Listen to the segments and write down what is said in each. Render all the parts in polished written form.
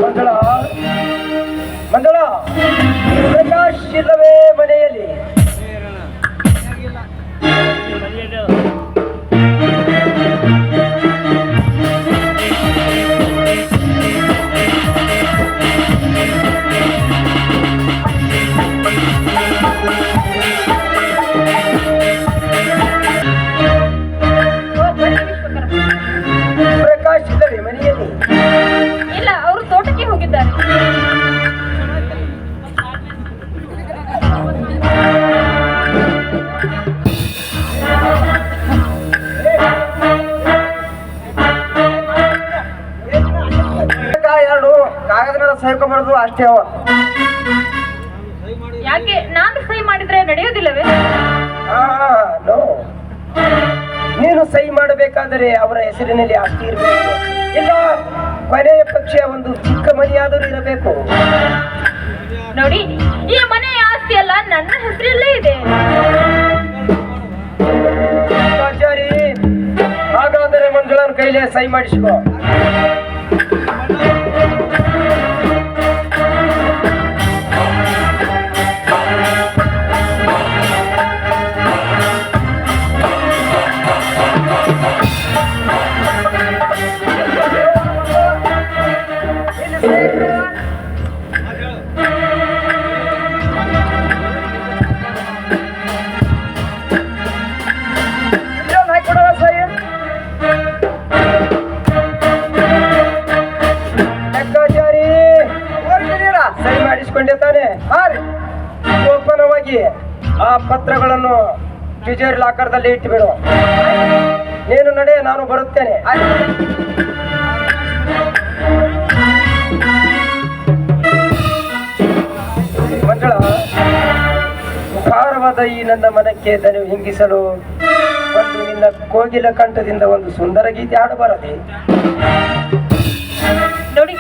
ಮಂಜುಳ ಮಂಜುಳ, ಪ್ರಕಾಶ್ ಇಲ್ಲವೇ ಮನೆಯಲ್ಲಿ? ಪ್ರಕಾಶ್ ಇಲ್ಲವೇ ಮನೆಯಲ್ಲಿ? ಇಲ್ಲ, ಅವರು ತೋಟಕ್ಕೆ ಹೋಗಿದ್ದಾರೆ. ಎರಡು ಕಾಗದ ಮೇಲೆ ಸಹಿಕೊಂಬಾರ್ದು ಅಷ್ಟೇ. ಅವ ಯಾಕೆ? ನಾನು ಸಹಿ ಮಾಡಿದ್ರೆ ನಡೆಯೋದಿಲ್ಲವೇ? ನೋ, ನೀನು ಸಹಿ ಮಾಡಬೇಕಾದರೆ ಅವರ ಹೆಸರಿನಲ್ಲಿ ಆಸ್ತಿ ಇರಬೇಕು, ಇಲ್ಲ ಕೊನೆಯ ಪಕ್ಷ ಒಂದು ಚಿಕ್ಕ ಮನೆಯಾದರೂ ಇರಬೇಕು. ನೋಡಿ, ಈ ಮನೆಯ ಆಸ್ತಿ ಎಲ್ಲ ನನ್ನ ಹೆಸರಲ್ಲೇ ಇದೆ. ಆಚಾರಿ, ಹಾಗಾದರೆ ಮಂಜುಳನ ಕೈಲೇ ಸಹಿ ಮಾಡಿಸ್ಕೋ. ಸಹಿ ಮಾಡಿಸ್ಕೊಂಡೆ ತಾನೆ? ಜೋಪಾನವಾಗಿ ಆ ಪತ್ರಗಳನ್ನು ತಿಜೋರಿ ಲಾಕರ್ದಲ್ಲಿ ಇಟ್ಟುಬಿಡು. ನೀನು ನಡೆ, ನಾನು ಬರುತ್ತೇನೆ. ಮಂಜುಳ, ಭಾರವಾದ ಈ ನನ್ನ ಮನಕ್ಕೆ ದನಿ ಹಿಂಗಿಸಲು ಒಂದು ನಿನ್ನ ಕೋಗಿಲ ಕಂಠದಿಂದ ಒಂದು ಸುಂದರ ಗೀತೆ ಹಾಡಬಾರದೆ? ನೋಡಿ,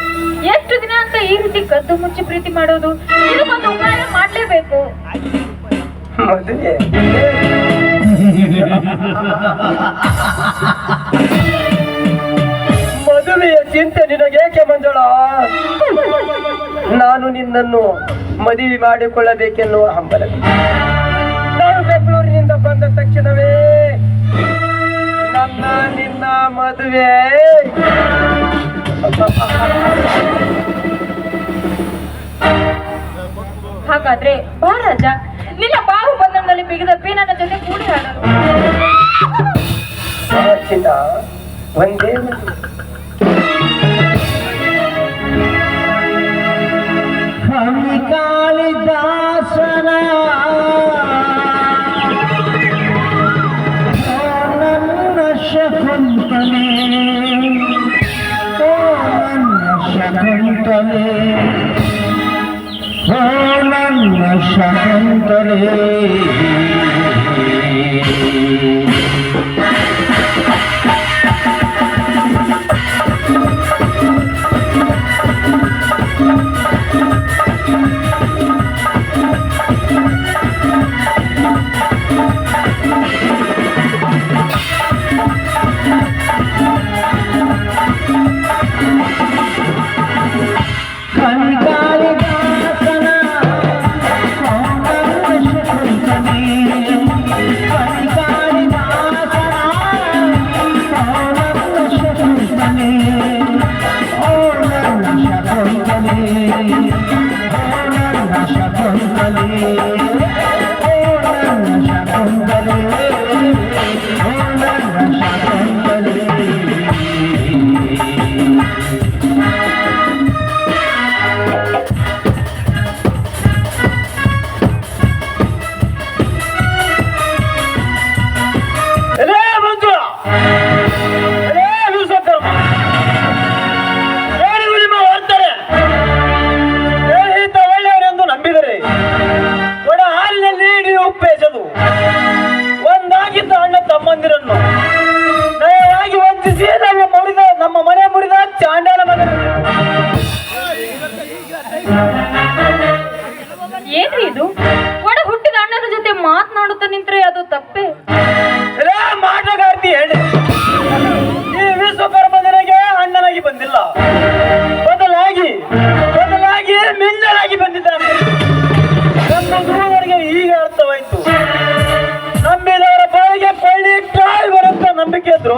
ಎಷ್ಟು ದಿನ ಅಂತ ಈ ರೀತಿ ಕದ್ದು ಮುಚ್ಚಿ ಪ್ರೀತಿ ಮಾಡೋದು? ಇದಕ್ಕೊಂದು ಉಪಾಯ ಮಾಡ್ಲೇಬೇಕು. ಮದುವೆ ಮದುವೆಯ ಚಿಂತೆ ನಿನಗೇಕೆ ಮಂಜುಳ? ನಾನು ನಿನ್ನನ್ನು ಮದುವೆ ಮಾಡಿಕೊಳ್ಳಬೇಕೆನ್ನುವ ಹಂಬಲ. ನಾನು ಬೆಂಗಳೂರಿನಿಂದ ಬಂದ ತಕ್ಷಣವೇ ನನ್ನ ನಿನ್ನ ಮದುವೆ. ಹಾಗಾದ್ರೆ ಬಾ ರಾಜ, ನಿನ್ನ ಬಾಹು ಬಂಧನದಲ್ಲಿ ಬಿಗಿದಪ್ಪಿ ನನ್ನ ಜೊತೆ ಕೂಡಿ ಹಾಡಲು. ಚಿನ್ನ, ಒಂದೇ ಕಾಳಿದಾಸನ ನನ್ನ ಶಕುಂತಲೆ, ಓ ನನ್ನ ಶಕುಂತಲೆ, ಓ ನನ್ನ ಶಕುಂತಲೆ. ಕಾಳಿದಾಸನ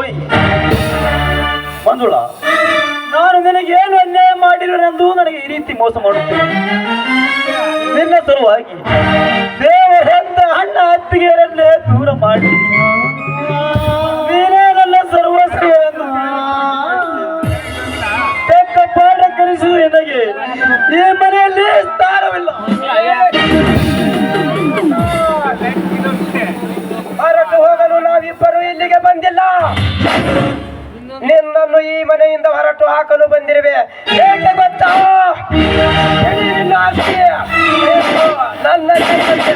ಹೋಯ್ ಮಂಜುಳ, ನಾನು ನಿನಗೆ ಏನು ಅನ್ಯಾಯ ಮಾಡಿರುವೆನೆಂದು ನನಗೆ ಈ ರೀತಿ ಮೋಸ ಮಾಡುತ್ತೇನೆ. ನಿನ್ನ ಸಲುವಾಗಿ ದೇವರೆಂದ ಅಣ್ಣ ಅತ್ತಿಗೆಯರನ್ನೇ ದೂರ ಮಾಡಿ ನೀನೇ ನನ್ನ ಸರ್ವಸ್ವ ಎಂದು ತಕ್ಕ ಪಾಠ ಕಲಿಸುವ ನನಗೆ ಈ ಮನೆಯಲ್ಲಿ ಸ್ಥಾನವಿಲ್ಲ. ಹೊರಟು ಹೋಗಲು ನಾವಿಬ್ಬರು ಇಲ್ಲಿಗೆ ಬಂದಿಲ್ಲ. ನಿನ್ನನ್ನು ಈ ಮನೆಯಿಂದ ಹೊರಟು ಹಾಕಲು ಬಂದಿರುವೆ. ಏಕೆ ಗೊತ್ತಾ? ನಿನ್ನ ಆಸ್ತಿ ನನ್ನ ಕೈಯಲ್ಲಿ.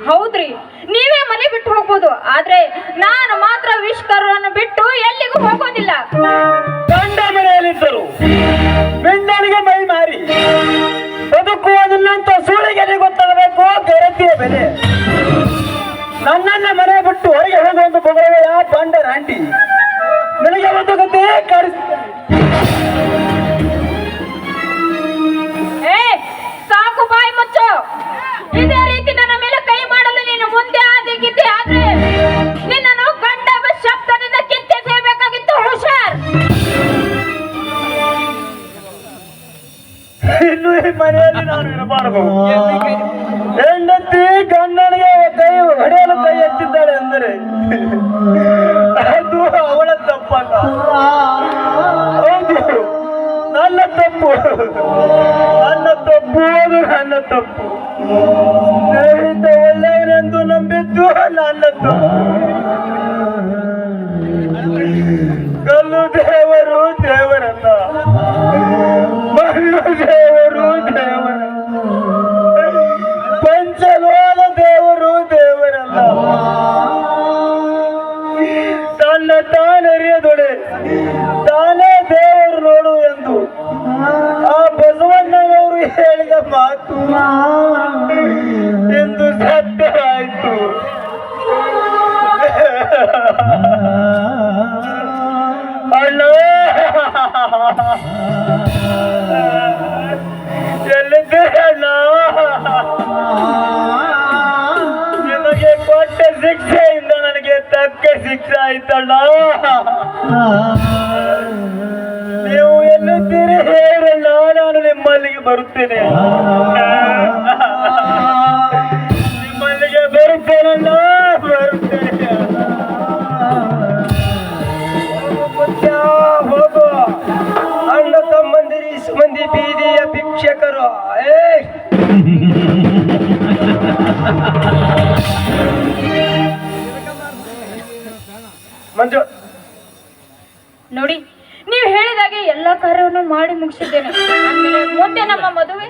ಹೌದ್ರಿ, ನೀವೇ ಮನೆ ಬಿಟ್ಟು ಹೋಗ್ಬೋದು, ಆದ್ರೆ ನಾನು ಮಾತ್ರ ವಿಶ್ಕರವನ್ನು ಬಿಟ್ಟು ಎಲ್ಲಿಗೂ ಹೋಗೋದಿಲ್ಲ. ಗಂಡ ಮನೆಯಲ್ಲಿದ್ದರು ಗಂಡನಿಗೆ ಮೈ ಮಾರಿ ಬದುಕುವುದಿಲ್ಲಂತ ಸುಳಿಗೆ ಗೊತ್ತಾಗಬೇಕು ಗೆಳತಿಯ ಬೆಲೆ. ನನ್ನನ್ನ ಮನೆ ಬಿಟ್ಟು ಹೊರಗೆ ಹೋಗುವಂತ ಬೊಗಳುವ ಬಂಡ ರಾಂಟಿ ನನಗೆ ಒಂದು ಗತಿ ಸಾಕು, ಬಾಯಿ ಮುಚ್ಚು. ಇದೇ ರೀತಿ ನನ್ನ ಮೇಲೆ ಕೈ ಮಾಡಲು ನೀನು ಮುಂದೆ ಆದಿಗಿದ್ದೆ ಆದ್ರೆ ನಿನ್ನನ್ನು ಗಂಡ ಶಬ್ದದಿಂದ ಕಿತ್ತೆಸೇಬೇಕಾಗಿತ್ತು. ಹುಷಾರ್. ಇನ್ನು ಈ ಮನೆಯಲ್ಲಿ ನಾನು ಇರಬಾರದು. ಹೆಂಡತಿ ಗಂಡನಿಗೆ ಕೈ ಹೊಡೆಯಲು ಕೈ ಎತ್ತಿದ್ದಾಳೆ ಅಂದರೆ ಅದು ಅವಳ ತಪ್ಪಲ್ಲ, ಹೌದು ನನ್ನ ತಪ್ಪು. ನನ್ನ ತಪ್ಪು, ಅದು ನನ್ನ ತಪ್ಪು. ಸ್ನೇಹಿತ ಒಳ್ಳೆಯವನೆಂದು ನಂಬಿದ್ದು ನನ್ನ ತಪ್ಪು. ಕಲ್ಲು ದೇವರು ದೇವರಲ್ಲ, ಮಣ್ಣು ದೇವರು ದೇವರಲ್ಲ, ಪಂಚಲೋಲ ದೇವರು ದೇವರಲ್ಲ. ತನ್ನ ತಾನರಿಯದೊಡೆ ತಾನೇ ದೇವರು ನೋಡು ಎಂದು ಆ ಬಸವಣ್ಣನವರು ಹೇಳಿದ ಮಾತು ಎಂದು ಸತ್ಯವಾಯಿತು. ಅಣ್ಣ, ಎಲ್ಲಿದ್ದೆ ಅಣ್ಣ? ನಿಮಗೆ ಕೊಟ್ಟ ಶಿಕ್ಷೆಯಿಂದ ನನಗೆ ತಕ್ಕ ಶಿಕ್ಷೆ ಆಯ್ತಣ್ಣ. ನೀವು ಎಲ್ಲಿದ್ದೀರಿ ಹೇಳಣ್ಣ, ನಾನು ನಿಮ್ಮಲ್ಲಿಗೆ ಬರುತ್ತೇನೆ. ನಿಮ್ಮಲ್ಲಿಗೆ ಬರುತ್ತೇನಣ್ಣ, ಬರುತ್ತೇನೆ. ಹೋಗು. ಅಣ್ಣ ತಮ್ಮಂದಿರಿ ಸುಮಂದಿ ಬೀದಿಯ ಭಿಕ್ಷಕರು. ಮಂಜು, ನೋಡಿ, ನೀವು ಹೇಳಿದಾಗೆ ಎಲ್ಲಾ ಕಾರ್ಯವನ್ನು ಮಾಡಿ ಮುಗಿಸಿದ್ದೇನೆ. ಆಮೇಲೆ ಮುಂದೆ ನಮ್ಮ ಮದುವೆ.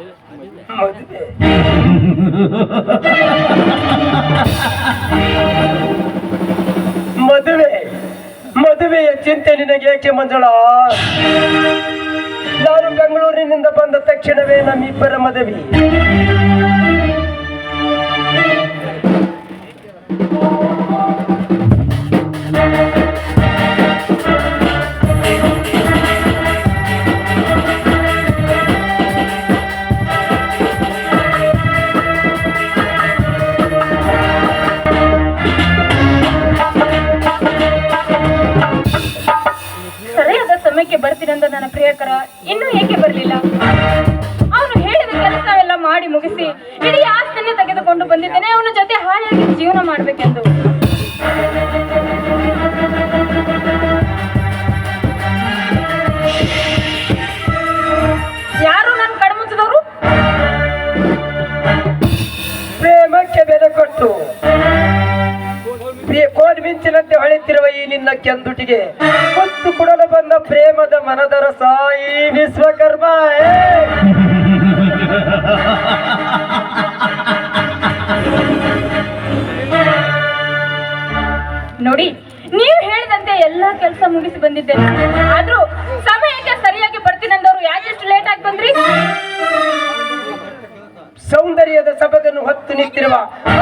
ಮದುವೆಯ ಚಿಂತೆ ನಿನಗೆ ಏಕೆ ಮಂಜುಳ? ನಾನು ಬೆಂಗಳೂರಿನಿಂದ ಬಂದ ತಕ್ಷಣವೇ ನಮ್ಮಿಬ್ಬರ ಮದುವೆ. ಸರಿಯಾದ ಸಮಯಕ್ಕೆ ಬರ್ತೀನಂದ ನನ್ನ ಪ್ರಿಯಕರ ಇನ್ನೂ ಏಕೆ ಬರಲಿಲ್ಲ? ಅವನು ಹೇಳಿದ ಕೆಲಸವೆಲ್ಲ ಮಾಡಿ ಮುಗಿಸಿ ಇಡೀ ಆಸ್ತಿಯನ್ನೇ ತೆಗೆದುಕೊಂಡು ಬಂದಿದ್ದೇನೆ. ಅವನ ಜೊತೆ ಹಾಯಾಗಿ ಜೀವನ ಮಾಡಬೇಕೆಂದು. ಯಾರು ನನ್ನ ಕಣ್ಮುಚ್ಚಿದವರು? ಪ್ರೇಮಕ್ಕೆ ಬೆಲೆ ಕೊಟ್ಟು ಕೋಲ್ಮಿಂಚಿನಂತೆ ಹೊಳೆತಿರುವ ಈ ನಿನ್ನ ಕೆಂದುಟಿಗೆ ಮುತ್ತು ಕೊಡಲು ಬಂದ ಪ್ರೇಮದ ಮನದ ರಸ ಈ ವಿಶ್ವಕರ್ಮ. ನೋಡಿ, ನೀವು ಹೇಳಿದಂತೆ ಎಲ್ಲಾ ಕೆಲಸ ಮುಗಿಸಿ ಬಂದಿದ್ದೇನೆ. ಆದ್ರೂ ಸಮಯಕ್ಕೆ ಸರಿಯಾಗಿ ಬರ್ತೀನಂದವರು ಯಾಕೆಷ್ಟು ಲೇಟ್ ಆಗಿ ಬಂದ್ರಿ? ಸೌಂದರ್ಯದ ಸಬಗನ್ನು ಹೊತ್ತು ನಿಂತಿರುವ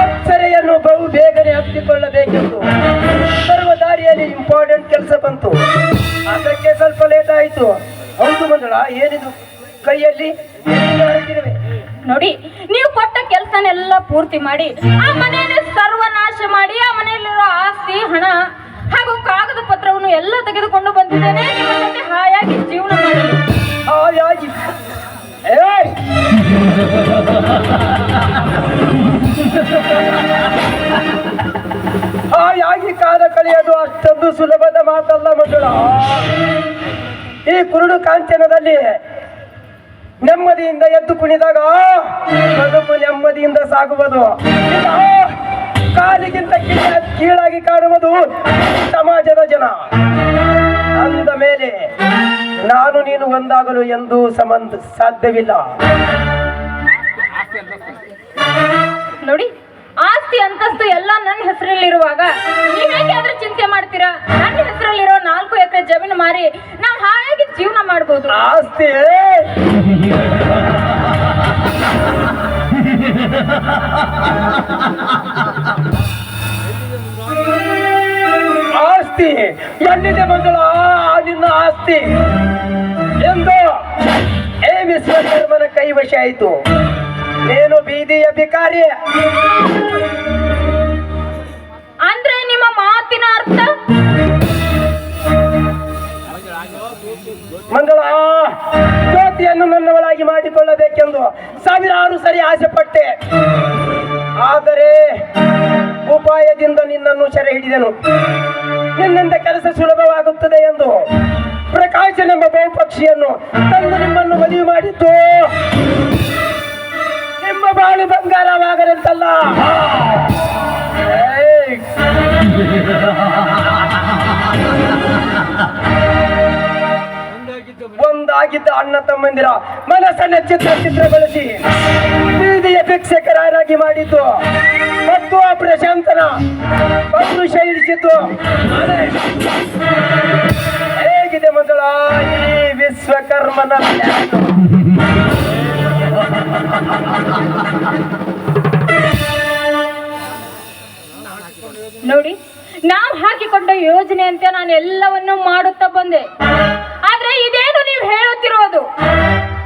ಅಪ್ಸರೆಯನ್ನು ಬಹು ಬೇಗನೆ ಹತ್ತಿಕೊಳ್ಳಬೇಕೆಂದು ಬರುವ ದಾರಿಯಲ್ಲಿ ಇಂಪಾರ್ಟೆಂಟ್ ಕೆಲಸ ಬಂತು. ಅದಕ್ಕೆ ಸ್ವಲ್ಪ ಲೇಟ್ ಆಯಿತು. ಹೌದು ಮಂಜುಳ, ಏನಿದು ಕೈಯಲ್ಲಿ? ನೋಡಿ, ನೀವು ಕೊಟ್ಟ ಕೆಲಸನೆಲ್ಲ ಪೂರ್ತಿ ಮಾಡಿ ಆ ಮನೆಯನ್ನು ಸರ್ವನಾಶ ಮಾಡಿ ಆ ಮನೆಯಲ್ಲಿರೋ ಆಸ್ತಿ ಹಣ ಹಾಗೂ ಕಾಗದ ಪತ್ರವನ್ನು ಎಲ್ಲ ತೆಗೆದುಕೊಂಡು ಬಂದಿದ್ದೇನೆ ನಿಮ್ಮ ಜೊತೆ ಹಾಯಾಗಿ ಜೀವನ ಮಾಡಲು. ಹಾಯಾಗಿ ಹಾಯಾಗಿ ಕಾಲ ಕಳೆಯೋದು ಅಷ್ಟೊಂದು ಸುಲಭದ ಮಾತಲ್ಲ ಮಂಜುಳ. ಈ ಕುರುಡು ಕಾಂಚನದಲ್ಲಿ ನೆಮ್ಮದಿಯಿಂದ ಎದ್ದು ಕುಣಿದಾಗ ಬದುಕು ನೆಮ್ಮದಿಯಿಂದ ಸಾಗುವುದು. ಕಾಲಿಗಿಂತ ಕೀಳಾಗಿ ಕಾಣುವುದು ಸಮಾಜದ ಜನ. ಅಂದ ಮೇಲೆ ನಾನು ನೀನು ಒಂದಾಗಲು ಎಂದೂ ಸಾಧ್ಯವಿಲ್ಲ. ನೋಡಿ, ಆಸ್ತಿ ಅಂತಸ್ತು ಎಲ್ಲ ನನ್ನ ಹೆಸರಲ್ಲಿರುವಾಗ ನೀವೇಕೆ ಆದ್ರೂ ಚಿಂತೆ ಮಾಡ್ತೀರಾ? ನನ್ನ ಹೆಸರಲ್ಲಿರೋ 4 ಎಕರೆ ಜಮೀನು ಮಾರಿ ನಾವು ಹಾಯಾಗಿ ಜೀವನ ಮಾಡ್ಬೋದು. ಆಸ್ತಿ ಆಸ್ತಿ ಎಲ್ಲಿದೆ ಮಂಜುಳ? ನಿನ್ನ ಆಸ್ತಿ ಎಂದು ವಿಶ್ವಕರ್ಮನ ಕೈವಶ ಆಯಿತು. ನೀನು ಬೀದಿಯ ಭಿಕಾರಿ. ಅಂದ್ರೆ ನಿಮ್ಮ ಮಾತಿನ ಅರ್ಥ? ಮಂಗಳ ಜ್ಯೋತಿಯನ್ನು ನನ್ನವಳಾಗಿ ಮಾಡಿಕೊಳ್ಳಬೇಕೆಂದು ಸಾವಿರಾರು ಸರಿ ಆಸೆ ಪಟ್ಟೆ. ಆದರೆ ಉಪಾಯದಿಂದ ನಿನ್ನನ್ನು ಸೆರೆ ಹಿಡಿದೆನು. ನಿನ್ನಿಂದ ಕೆಲಸ ಸುಲಭವಾಗುತ್ತದೆ ಎಂದು ಪ್ರಕಾಶನೆಂಬ ಬಹುಪಕ್ಷಿಯನ್ನು ತಂದು ನಿಮ್ಮನ್ನು ಮದುವೆ ಮಾಡಿದ್ದು ನಿಮ್ಮ ಬಾಳು ಬಂಗಾರವಾಗದಂತಲ್ಲ. ಒಂದಾಗಿದ್ದ ಅಣ್ಣ ತಮ್ಮಂದಿರ ಮನಸ್ಸನ್ನ ಚಿತ್ರಗೊಳಿಸಿ ಬೀದಿಯ ಭಿಕ್ಷಕರಾಗಿ ಮಾಡಿದ್ದು ಮತ್ತು ಆ ಪ್ರಶಾಂತನ ಪೌರುಷ ಇಳಿಸಿದ್ದು ಹೇಗಿದೆ ಮೊದಲ ಈ ವಿಶ್ವಕರ್ಮನ ನೋಡಿ, ನಾವು ಹಾಕಿಕೊಂಡ ಯೋಜನೆಯಂತೆ ನಾನು ಎಲ್ಲವನ್ನೂ ಮಾಡುತ್ತಾ ಬಂದೆ. ಆದ್ರೆ ಇದೇನು ನೀವು ಹೇಳುತ್ತಿರೋದು?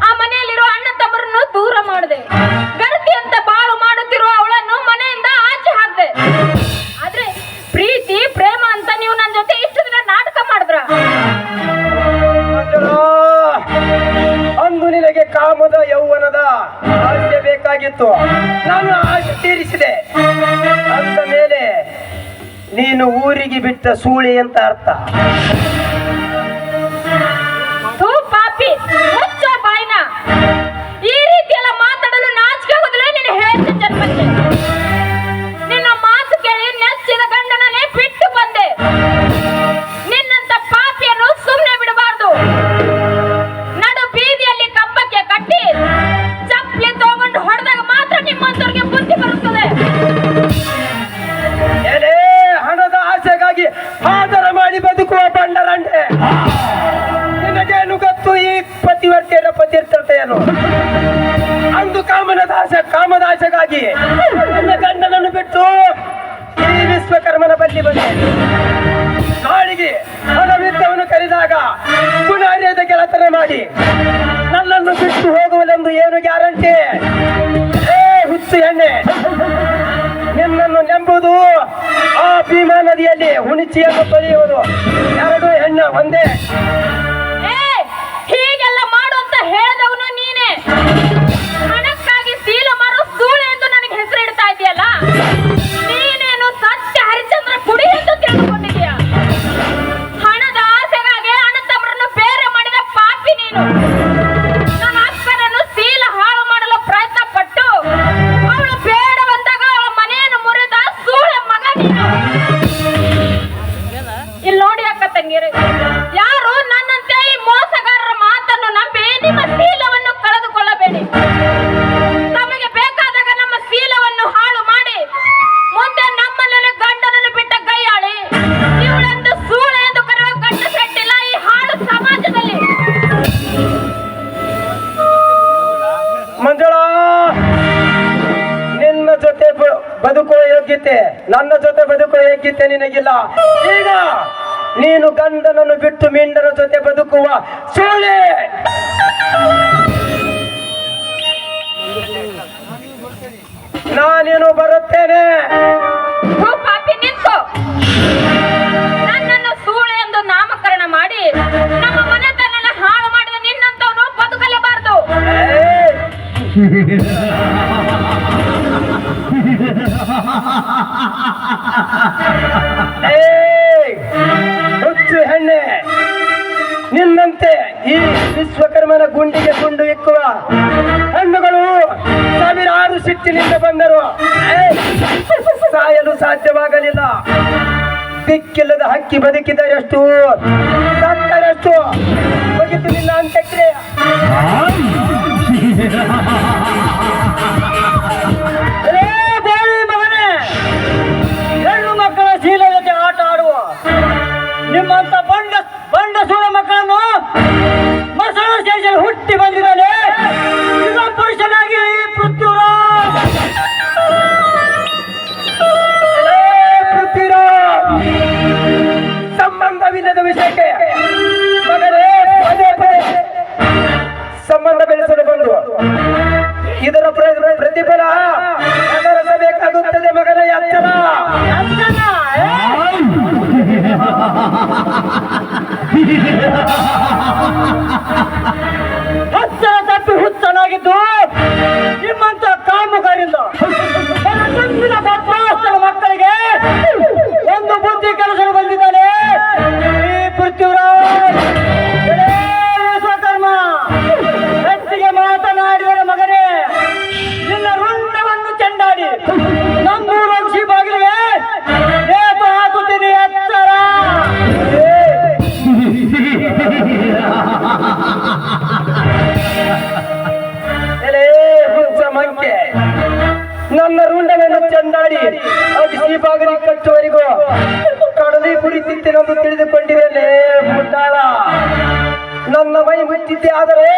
ಆ ಮನೆಯಲ್ಲಿರೋ ಅಣ್ಣ ತಮ್ಮರನ್ನು ದೂರ ಮಾಡಿದೆ. ಗರ್ತಿ ಅಂತ ಬಾಳು ಮಾಡುತ್ತಿರುವ ಅವಳನ್ನು ಮನೆಯಿಂದ ಆಚೆ ಹಾಕಿದೆ. ಆದ್ರೆ ಪ್ರೀತಿ ಪ್ರೇಮ ಅಂತ ನೀವು ನನ್ನ ಜೊತೆ ಇಷ್ಟು ದಿನ ನಾಟಕ ಮಾಡಿದ್ರ. ಅಂದು ನಿನಗೆ ಕಾಮದ ಯೌವನದ ಆಸೆ ಬೇಕಾಗಿತ್ತು, ನಾನು ಆಸೆ ತೀರಿಸಿದೆ. ಅಂದ ಮೇಲೆ ನೀನು ಊರಿಗೆ ಬಿಟ್ಟ ಸೂಳೆ ಅಂತ ಅರ್ಥ. ಪಾಪಿ, ಮುಚ್ಚೋ ಬಾಯ್ನ. ಈ ರೀತಿ ಎಲ್ಲ ಮಾತಾಡಲು ನಾಚಿಕೆ ಆಗೋದಿಲ್ಲ ನಿನ್ನ ಹೇಳಿದ ಜನ್ಮಕ್ಕೆ. ನಿನ್ನ ಮಾತು ಕೇಳಿ ನೆಚ್ಚಿದ ಗಂಡನನ್ನೇ ಬಿಟ್ಟು ಬಂದೆ. ನಿನ್ನಂತ ಪಾಪಿಯನ್ನು ಸುಮ್ಮನೆ ಬಿಡಬಾರ್ದು. ನಡು ಬೀದಿಯಲ್ಲಿ ಕಂಬಕ್ಕೆ ಕಟ್ಟಿ ಚಪ್ಪಲಿ ತಗೊಂಡು ಹೊಡೆದಾಗ ಮಾತ್ರ ನಿಮ್ಮಂತವ್ರಿಗೆ ಬುದ್ಧಿ ಬರುತ್ತದೆ. ಏನೇ ಹಣದ ಆಸೆಗಾಗಿ ಆದರ ಮಾಡಿ ಬದುಕುವ ಬಂಡರಂಡೆ. ನಿನಗೇನು ಗೊತ್ತು ಈ ಪತಿವರ್ತಿಯರ ಪತಿರ್ಥತೆಯನ್ನು? ಅಂದು ಕಾಮದ ಆಸೆಗಾಗಿ ನನ್ನ ಗಂಡನನ್ನು ಬಿಟ್ಟು ಈ ವಿಶ್ವಕರ್ಮನ ಬಳಿ ಬಂದೆ. ನಾಳಿಗೆ ಹಣವಿದ್ದವನು ಕರೆದಾಗ ಗುಣಾರ್ಯದ ಗೆಳತನ ಮಾಡಿ ನನ್ನನ್ನು ಬಿಟ್ಟು ಹೋಗುವುದೆಂದು ಏನು ಗ್ಯಾರಂಟಿ? ಹುಚ್ಚು ಹೆಣ್ಣೆ, ನಿನ್ನನ್ನು ನೆಂಬುದು ಆ ಭೀಮಾ ನದಿಯಲ್ಲಿ ಹುಣಿಚಿಯನ್ನು ತೊಳೆಯುವುದು. 2 ಹೆಣ್ಣು ಒಂದೇ. ಹೀಗೆಲ್ಲ ಮಾಡು ಅಂತ ಹೇಳಿದವನು ನೀನೆ. ಹಣಕ್ಕಾಗಿ ಸೀಲ ಮಾರು ಸೂಳೆ ಎಂದು ನನಗೆ ಹೆಸರು ಇಡ್ತಾ ಇದೆಯಲ್ಲ, ನೀನೇನು ಸತ್ಯ ಹರಿಚಂದ್ರ ಕುಡಿ ಎಂದು ತಿಳಿದುಕೊಂಡಿದ್ಯಾ? ಹಣದ ಆಸೆಗಾಗಿ ಅಣ್ಣ ತಮ್ಮರನ್ನು ಬೇರೆ ಮಾಡಿದ ಪಾಪಿ ನೀನು. ನನ್ನ ಅಕ್ಕನನ್ನು ಸೀಲ ಹಾಳು ಮಾಡಲು ಪ್ರಯತ್ನ ಪಟ್ಟು ಅವಳು ಬೇಡ ಬಂದಾಗ ಅವಳ ಮನೆಯನ್ನು ಮುರಿದ ಸೂಳೆ ಮಗ ನೀನು. ಇಲ್ಲಿ ನೋಡಿ ಅಕ್ಕ ತಂಗಿಯರೇ, ಯಾರು ನನ್ನಂತೆ ಈ ಮೋಸಗಾರರ ಮಾತನ್ನು ನಂಬಿ ನಿಮ್ಮ ಶೀಲವನ್ನು ಕಳೆದುಕೊಳ್ಳಬೇಡಿ. ತಮಗೆ ಬೇಕಾದಾಗ ನಮ್ಮ ಶೀಲವನ್ನು ಹಾಳು ಮಾಡಿ ಮುಂದೆ ನಮ್ಮಲ್ಲಿ ಗಂಡನನ್ನು ಬಿಟ್ಟ ಗೈಯಾಳಿ ಇವಳೆಂದು ಸೂಳೆ ಎಂದು ಕರೆಯುವ ಗಂಡ ಸೆಟ್ಟಿಲ್ಲ ಈ ಹಾಳು ಸಮಾಜದಲ್ಲಿ. ಮಂಜುಳಾ, ನಿನ್ನ ಜೊತೆ ಬದುಕುವ ಯೋಗ್ಯತೆ, ನನ್ನ ಜೊತೆ ಬದುಕುವ ಯೋಗ್ಯತೆ ನಿನಗಿಲ್ಲ. ಈಗ ನೀನು ಗಂಡನನ್ನು ಬಿಟ್ಟು ಮಿಂಡನ ಜೊತೆ ಬದುಕುವ ಸೂಳೆ. ನಾನೇನು ಬರುತ್ತೇನೆ. ಹುಚ್ಚು ಹೆಣ್ಣೆ, ನಿನ್ನಂತೆ ಈ ವಿಶ್ವಕರ್ಮನ ಗುಂಡಿಗೆ ಗುಂಡು ಇಕ್ಕುವ ಹೆಣ್ಣುಗಳು ಸಾವಿರಾರು ಸಿಟ್ಟಿನಿಂದ ಬಂದರು, ಸಾಯಲು ಸಾಧ್ಯವಾಗಲಿಲ್ಲ. ದಿಕ್ಕಿಲ್ಲದ ಹಕ್ಕಿ ಬದುಕಿದರಷ್ಟು ಸತ್ತರಷ್ಟು ಬದುಕು ನಿನ್ನ ಅಂತ್ಯಕ್ರಿಯೆ. ಹೆಣ್ಣು ಮಕ್ಕಳ ಶೀಲ ಜೊತೆ ಆಟ ಆಡುವ ನಿಮ್ಮಂತ ಬಂಡ ಸುಳ ಮಕ್ಕಳನ್ನು ಮಸಣ ಸ್ಟೇಷನ್ ಹುಟ್ಟಿ ಬಂದಿದ್ದಾನೆ ಪುರುಷನಾಗಿ ಪೃಥ್ವಿರಾಜ್. ಸಂಬಂಧವಿಲ್ಲದ ವಿಷಯಕ್ಕೆ ಮಗನೇ ಪದೇ ಪದೇ ಸಂಬಂಧ ಬೆಳೆಸಲು ಬಂದು ಇದರ ಪ್ರತಿಫಲ ಬೇಕಾಗುತ್ತದೆ ಮಗನ ಎಚ್ಚರ. ಹಚ್ಚ ತಪ್ಪಿ ಹುಚ್ಚನಾಗಿದ್ದು ನಿಮ್ಮಂತ ಕಾಮಗಾರಿಂದ ಮಕ್ಕಳಿಗೆ ಒಂದು ಬುದ್ಧಿ ಕೆಲಸ ಬಂದಿದ್ದಾನೆ ಈ ಪೃಥ್ವಿರಾಜ್. ವಿಶ್ವಕರ್ಮ ಹೆಚ್ಚಿಗೆ ಮಾತನಾಡಿದ ಮಗನೇ, ನಿನ್ನ ರುಂಡವನ್ನು ಚೆಂಡಾಡಿ ನಮ್ಮೂರ ವಂಶಿ ಬಾಗಿಲಿಗೆ ನೇತು ಹಾಕುತ್ತೀನಿ ಎಚ್ಚರ. ಮಂಕೆ ನನ್ನ ರುಂಡವನ್ನು ಚೆಂದಾಡಿ ಅಗಿಸಿ ಬಾಗಿಲಿ ಕಟ್ಟುವರೆಗೂ ಕಡಲಿ ಕುಡಿತಿದ್ದೇನೆಂದು ತಿಳಿದುಕೊಂಡಿದ್ದೇನೆ ಮುಟ್ಟಾಳ. ನನ್ನ ಮೈ ಮುಚ್ಚಿದ್ದೆ, ಆದರೆ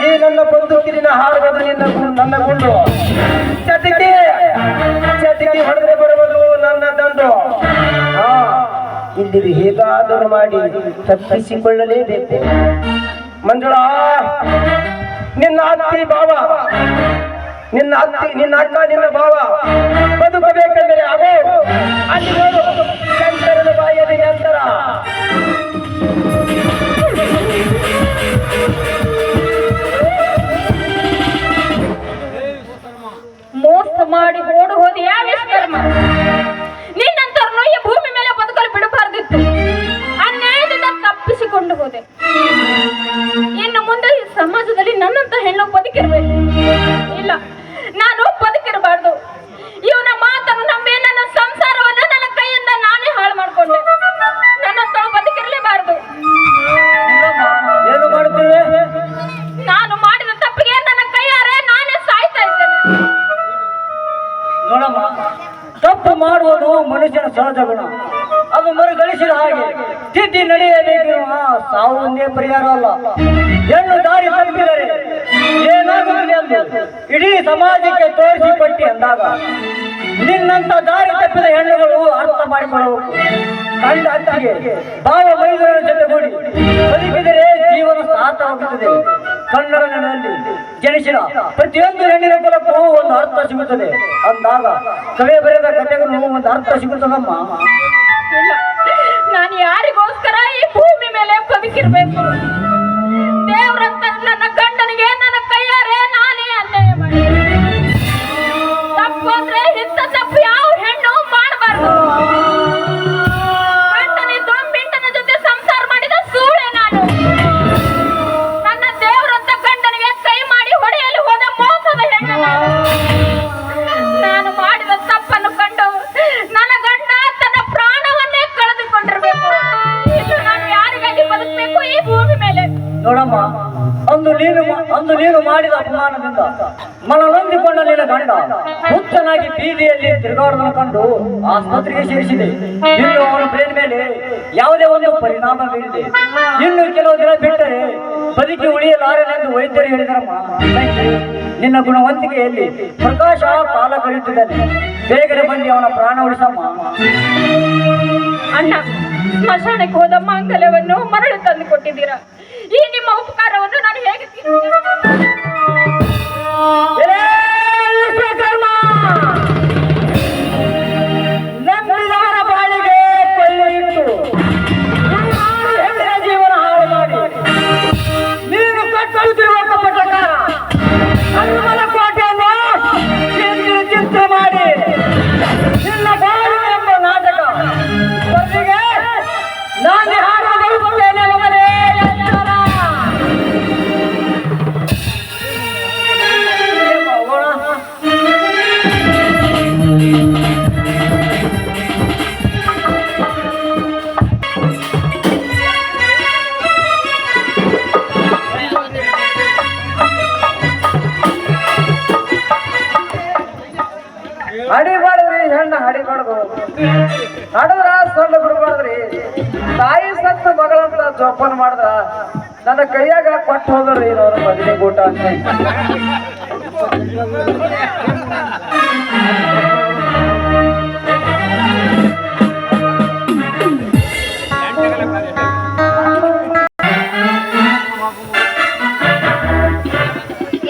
ಈ ನನ್ನ ಬಂದೂಕಿನ ಹಾರುವುದು ನನ್ನ ಗುಂಡು. ಚಟಿಕೆ ಚಟಿಕೆ ಹೊಡೆದ್ರೆ ಬರುವುದು ನನ್ನ ದಂಡು. ಇಲ್ಲಿ ಹೇಗಾದರೂ ಮಾಡಿ ತಪ್ಪಿಸಿಕೊಳ್ಳಲೇಬೇಕು. ಮಂಜುಳಾ, ನಿನ್ನ ಅತ್ತಿ ಭಾವ, ನಿನ್ನ ಅಕ್ಕ ನಿನ್ನ ಭಾವ ಬದುಕಬೇಕೆಂದರೆ ಆಗೋ ಅಲ್ಲಿ ನೋಡು ಶಂಕರನ ಬಾಯಲ್ಲಿ ಅಂತರ. ಮೋಸ ಮಾಡಿ ಓಡು ಹೋದೆಯಾ ವಿಶ್ವಕರ್ಮ? ನಿನ್ನಂತರನ್ನು ಈ ಭೂಮಿ ಮೇಲೆ ಬದುಕಲು ಬಿಡಬಾರ್ದಿತ್ತು. ಅನ್ಯಾಯದಿಂದ ತಪ್ಪಿಸಿಕೊಂಡು ಹೋದೆ. ಇನ್ನು ಮುಂದೆ ಈ ಸಮಾಜದಲ್ಲಿ ನನ್ನಂತ ಹೆಣ್ಣು ಬದುಕಿರ್ಬೇಕು. ಇಲ್ಲ, ನಾನು ಬದುಕಿರಬಾರ್ದು. ಇವನ ಮಾತನ್ನು ನಂಬಿ ನನ್ನ ಸಂಸಾರವನ್ನು ನನ್ನ ಕೈಯಿಂದ ನಾನೇ ಹಾಳು ಮಾಡಿಕೊಂಡೆ. ನನ್ನಂತ ಬದುಕಿರಲೇಬಾರದು. ಏನು ಮಾಡುತ್ತೇವೆ? ನಾನು ಮಾಡಿದ ತಪ್ಪಿಗೆ ನನ್ನ ಕೈಯಾರೆ ನಾನೇ ಸಾಯ್ತಾ ಇದ್ದೇನೆ. ನೋಡಮ್ಮ, ತಪ್ಪು ಮಾಡುವುದು ಮನುಷ್ಯನ ಸಹಜ ಗುಣ. ಅದು ಮರುಗಳಿಸಿದ ಹಾಗೆ ತಿದ್ದಿ ನಡೆಯಬೇಕು. ಸಾವು ಒಂದೇ ಪರಿಹಾರ ಅಲ್ಲ. ಹೆಣ್ಣು ದಾರಿ ತಪ್ಪಿದರೆ ಏನಾಗುತ್ತದೆ ಎಂದು ಇಡೀ ಸಮಾಜಕ್ಕೆ ತೋರಿಸಿಕೊಟ್ಟಿ ಅಂದಾಗ ನಿನ್ನಂತ ದಾರಿ ತಪ್ಪಿದ ಹೆಣ್ಣುಗಳು ಅರ್ಥ ಮಾಡಿಕೊಳ್ಳಬೇಕು. ಕಂಡ ಅತ್ತಿಗೆ ಭಾವ ಮೈದೂರ ಜೊತೆಗೂಡಿ ಬದುಕಿದರೆ ಜೀವನ ಸಾರ್ಥವಾಗುತ್ತದೆ. ಕನ್ನಡನಲ್ಲಿ ಜನಿಸಿದ ಪ್ರತಿಯೊಂದು ಹೆಣ್ಣಿನ ಕುಲಕ್ಕೂ ಒಂದು ಅರ್ಥ ಸಿಗುತ್ತದೆ ಅಂದಾಗ ಕವಿ ಬರೆದ ಕಥೆಗಳು ಒಂದು ಅರ್ಥ ಸಿಗುತ್ತದಮ್ಮ. ಇಲ್ಲ, ನಾನು ಯಾರಿಗೋಸ್ಕರ ಈ ಭೂಮಿ ಮೇಲೆ ಬದುಕಿರ್ಬೇಕು? ದೇವ್ರಂತ ನನ್ನ ಗಂಡನಿಗೆ ನನ್ನ ಕೈಯಾರೆ ನಾನೇ ಅನ್ಯಾಯ ಮಾಡಿ ತಪ್ಪು ಅಂದ್ರೆ ಇಂಥ ತಪ್ಪು ಯಾವ ಹೆಣ್ಣು ಮಾಡಬಾರ್ದು. ಗಂಡನಿದ್ದು ಮಿಂಟನ ಜೊತೆ ಸಂಸಾರ ಮಾಡಿದ ಸೂಳೆ ನಾನು. ನನ್ನ ದೇವ್ರಂತ ಗಂಡನಿಗೆ ಕೈ ಮಾಡಿ ಹೊಡೆಯಲು ಹೋದ ಮೋಸದ ಹೆಣ್ಣು ನಾನು ಮಾಡಿದ ತಪ್ಪನ್ನು ಕಂಡು ನನ್ನ ಗಂಡ ತನ್ನ ಪ್ರಾಣವನ್ನೇ ಕಳೆದುಕೊಂಡಿರ್ಬೇಕು. ಇನ್ನು ನಾನು ಯಾರಿಗಾಗಿ ಬದುಕಬೇಕು ಈ ಭೂಮಿ ಮೇಲೆ? ನೋಡಮ್ಮ, ಅಂದು ನೀನು ಮಾಡಿದ ಅಪಮಾನದಿಂದ ಮನನೊಂದಿಕೊಂಡ ನಿನ್ನ ಗಂಡ ಹುಚ್ಚನಾಗಿ ಬೀದಿಯಲ್ಲಿ ತಿರುಗಾಡುವುದನ್ನು ಕಂಡು ಆಸ್ಪತ್ರೆಗೆ ಸೇರಿಸಿದೆ. ಇನ್ನು ಅವನ ಬ್ರೇನ್ ಮೇಲೆ ಯಾವುದೇ ಒಂದು ಪರಿಣಾಮ ಬೀರಿದೆ. ಇನ್ನು ಕೆಲವು ದಿನ ಬಿಟ್ಟರೆ ಬದುಕಿ ಉಳಿಯಲಾರನೆಂದು ವೈದ್ಯರು ಹೇಳಿದರಮ್ಮ. ನಿನ್ನ ಗುಣವಂತಿಕೆಯಲ್ಲಿ ಪ್ರಕಾಶ ಕಾಲ ಕಳೆಯುತ್ತಿದ್ದಾನೆ. ಬೇಗನೆ ಬಂದು ಅವನ ಪ್ರಾಣ ಉಳಿಸಮ್ಮ. ಅಣ್ಣ, ಸ್ಮಶಾನಕ್ಕೆ ಹೋದ ಮಾಂಗಲ್ಯವನ್ನು ಮರಳಿ ತಂದು ಕೊಟ್ಟಿದ್ದೀರಾ. ಈ ನಿಮ್ಮ ಉಪಕಾರವನ್ನು ನಾನು ಹೇಗೆ ನಂಬಿದವರ ಬಾಳಿಗೆ ಕೊಳ್ಳೆ ಇಟ್ಟು ಹೆಣ್ಣಿನ ಜೀವನ ಹಾಳು ಮಾಡಿ ನೀನು ಕಟ್ಟುತ್ತಿರುವ ಕಪಟಕಾರ ಹಡಿಬಾರ್ದ್ರಿ ಹೆಣ್ಣ ಹಡಿಬಾರ್ದು, ಹಡದ್ರ ಸಣ್ಣ ಬಿಡ್ಬಾರ್ದ್ರಿ. ತಾಯಿ ಸತ್ತ ಮಗಳಂತ ಜೋಪಾನ ಮಾಡಿದ್ರ ನನ್ನ ಕೈಯಾಗ ಕೊಟ್ಟು ಹೋದ್ರಿ ಅವ್ರ ಮದುವೆ ಊಟ ಅಂತ.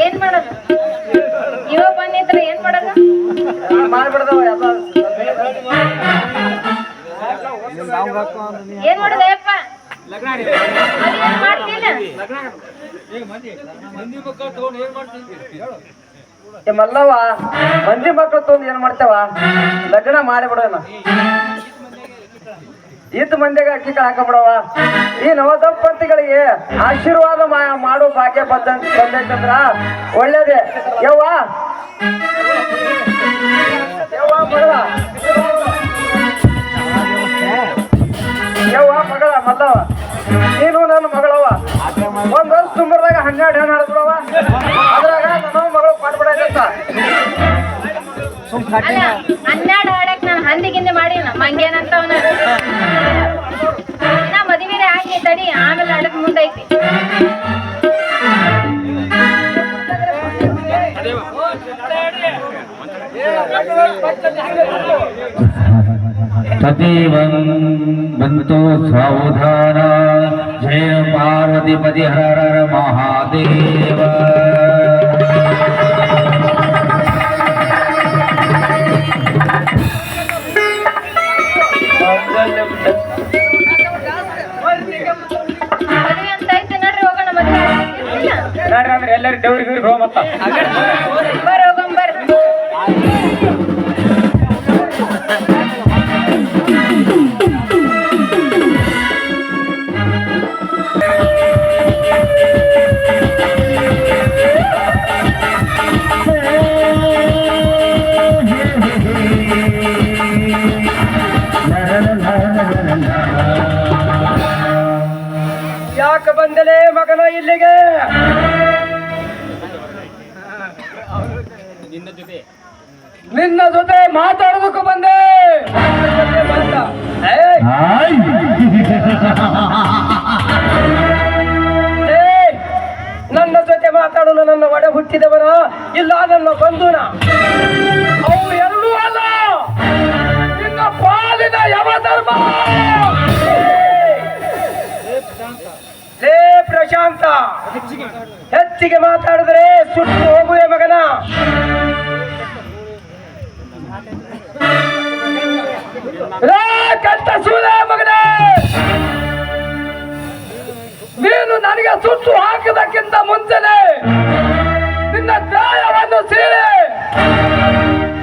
ಏನ್ ಮಾಡೋದು? ಇವ ಬಂದಿದ್ರೆ ಏನ್ ಮಾಡೋದು? ಮಾಡ್ಬಿಡ್ದವ ಎಲ್ಲ. ಏನ್ ಮಾಡೋದಪ್ಪ? ಮಾಡ್ತಿಲ್ಲ ಮಲ್ಲವ, ಮಂದಿ ಮಕ್ಳು ತೊಂದು ಏನ್ ಮಾಡ್ತೇವ? ಲಗ್ನ ಮಾಡಿಬಿಡೋಣ. ಇದ್ ಮಂದಿಗೆ ಅಕ್ಕಿ ಹಾಕಬಿಡವ. ಈ ನವದಂಪತಿಗಳಿಗೆ ಆಶೀರ್ವಾದ ಮಾಡೋ ಭಾಗ್ಯ ಬಂದೈತಂದ್ರ ಒಳ್ಳೇದೇ. ಯವ್ವ ಮಗಳ, ಯವ್ವ ಮಗಳ ಮಲ್ಲವ, ನೀನು ನನ್ನ ಮಗಳವ. ಒಂದ್ ವರ್ಷ ತುಂಬರ್ದಾಗ 12 ಹೆಣ್ಣು ಆಡ್ಬಿಡವ. ಅದ್ರಾಗ ನನ್ನ ಮಗಳು ಮಾಡ್ಬಿಡೈತಂತ. ಅಲ್ಲ, 12 ಹಾಡಕ್ ನಾನು ಹಂದಿಗಿಂದ ಮಾಡಿನ ಮಂಗೇನಂತ ಅವನ ಮದುವೆ ಆಗಿ ತಡಿ, ಆಮೇಲೆ ಆಡಕ್ ಮುಂದೈತಿ. ತದೇವಂ ಬಂತು ಸಾವಧಾನ. ಜಯ ಪಾರ್ವತಿಪತಿ ಹರ ಹರ ಮಹಾದೇವ. ಮದುವೆ ಅಂತ ಐತೆ ನೋಡ್ರಿ, ಹೋಗೋಣ ಮದುವೆ. ನೋಡ್ರಿ ಅಂದ್ರೆ ಎಲ್ಲರೂ ದೇವ್ರಿಗೆ ಹೋಗ ಮತ್ತ ಬರ್ರಿ ಹೋಗೋಣ ಬರ್ರಿ. ಯಾಕೆ ಬಂದಲೇ ಮಗನ ಇಲ್ಲಿಗೆ? ನಿನ್ನ ಜೊತೆ ಮಾತಾಡೋದಕ್ಕೂ ಬಂದೆ. ನನ್ನ ಜೊತೆ ಮಾತಾಡಲು ನನ್ನ ಒಡ ಹುಟ್ಟಿದವನ ಇಲ್ಲ ನನ್ನ ಬಂಧುನ? ಅವು ಎರಡೂ ಅಲ್ಲ, ನಿನ್ನ ಪಾಲಿನ ಯಮಧರ್ಮ. ಲೇ ಪ್ರಶಾಂತ, ಹೆಚ್ಚಿಗೆ ಮಾತಾಡಿದ್ರೆ ಸುಟ್ಟು ಹೋಗುವೆ ಮಗನ. ಕಂಠ ಸೂಲ ಮಗನೇ, ನೀನು ನನಗೆ ಸುಟ್ಟು ಹಾಕಿದಕ್ಕಿಂತ ಮುಂಚೆನೆ ನಿನ್ನ ಗಾಯವನ್ನು ಸೀಳಿ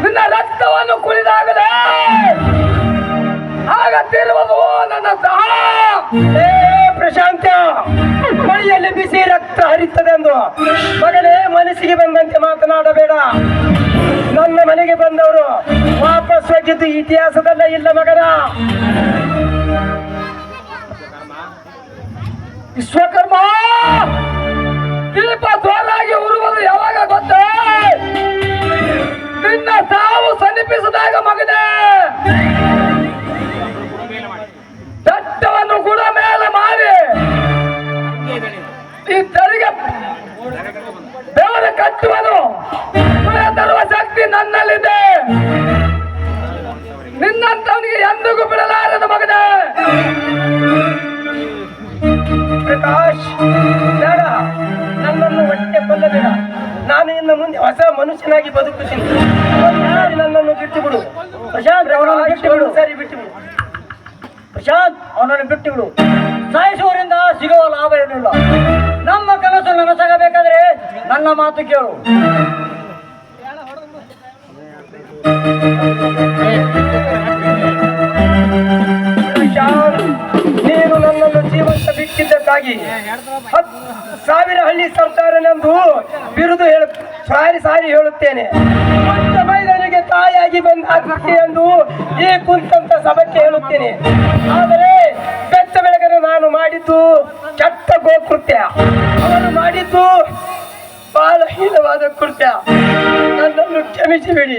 ನಿನ್ನ ರಕ್ತವನ್ನು ಕುಡಿದಾಗಲೇ ಆಗತ್ತಿರುವುದು ನನ್ನ ಸಹ. ಪ್ರಶಾಂತ, ಮಳೆಯಲ್ಲಿ ಬಿಸಿ ರಕ್ತ ಹರಿತದೆ ಎಂದು ಮಗನೇ ಮನಸ್ಸಿಗೆ ಬಂದಂತೆ ಮಾತನಾಡಬೇಡ. ನನ್ನ ಮನೆಗೆ ಬಂದವರು ವಾಪಸ್ ಹೋಗಿದ್ದು ಇತಿಹಾಸದಲ್ಲ ಇಲ್ಲ ಮಗನ. ವಿಶ್ವಕರ್ಮ, ದೀಪ ಜೋರಾಗಿ ಉರುವುದು ಯಾವಾಗ ಗೊತ್ತೇ? ನಿನ್ನ ಸಾವು ಸಮೀಪಿಸಿದಾಗ ಮಗನೇ. ದಟ್ಟವನ್ನು ಕೂಡ ಮೇಲೆ ಮಾಡಿ ಈ ತೆರಿಗೆ ಬೆವರ ಕಟ್ಟುವನು ತರುವ ಶಕ್ತಿ ನನ್ನಲ್ಲಿದೆ. ನಿನ್ನಂತವನಿಗೆ ಎಂದಿಗೂ ಬಿಡಲಾರದು ಮಗನೇ. ಪ್ರಕಾಶ್, ಬೇಡ, ನನ್ನನ್ನು ಹೊಟ್ಟೆ ಕೊಲ್ಲಬೇಡ. ನಾನು ಇನ್ನು ಮುಂದೆ ಹೊಸ ಮನುಷ್ಯನಾಗಿ ಬದುಕುತ್ತೀನಿ. ನನ್ನನ್ನು ಬಿಟ್ಟು ಬಿಡು ಪ್ರಶಾಂತ್. ಅವನನ್ನು ಬಿಟ್ಟು ಬಿಡು. ಸರಿ, ಬಿಟ್ಟು ಬಿಡು ಪ್ರಶಾಂತ್, ಅವನನ್ನು ಬಿಟ್ಟು ಬಿಡು. ಸಾಯಿಸುವವರಿಂದ ಸಿಗುವ ಲಾಭ ಏನಿಲ್ಲ. ನಮ್ಮ ಕನಸು ನನಸಾಗಬೇಕಾದ್ರೆ ನನ್ನ ಮಾತು ಕೇಳು. ನೀನು ನನ್ನನ್ನು ಜೀವಂತ ಬಿಟ್ಟಿದ್ದಕ್ಕಾಗಿ 10,000 ಹಳ್ಳಿ ಸರ್ಕಾರನೆಂದು ಬಿರುದು ಸಾರಿ ಹೇಳುತ್ತೇನೆ. ಮೈದಾನಿಗೆ ತಾಯಿಯಾಗಿ ಬಂದ ಅತಿಥಿ ಎಂದು ಈ ಕುಂತಂತ ಸಭಕ್ಕೆ ಹೇಳುತ್ತೇನೆ. ಆದರೆ ಬೆಚ್ಚ ಬೆಳಗನೆ ನಾನು ಮಾಡಿದ್ದು ಕೆಟ್ಟ ಗೋಕೃತ್ಯ, ಅವನು ಮಾಡಿದ್ದು ಬಹಳ ಹೀನವಾದ ಕೃತ್ಯ. ನನ್ನನ್ನು ಕ್ಷಮಿಸಿ ಬಿಡಿ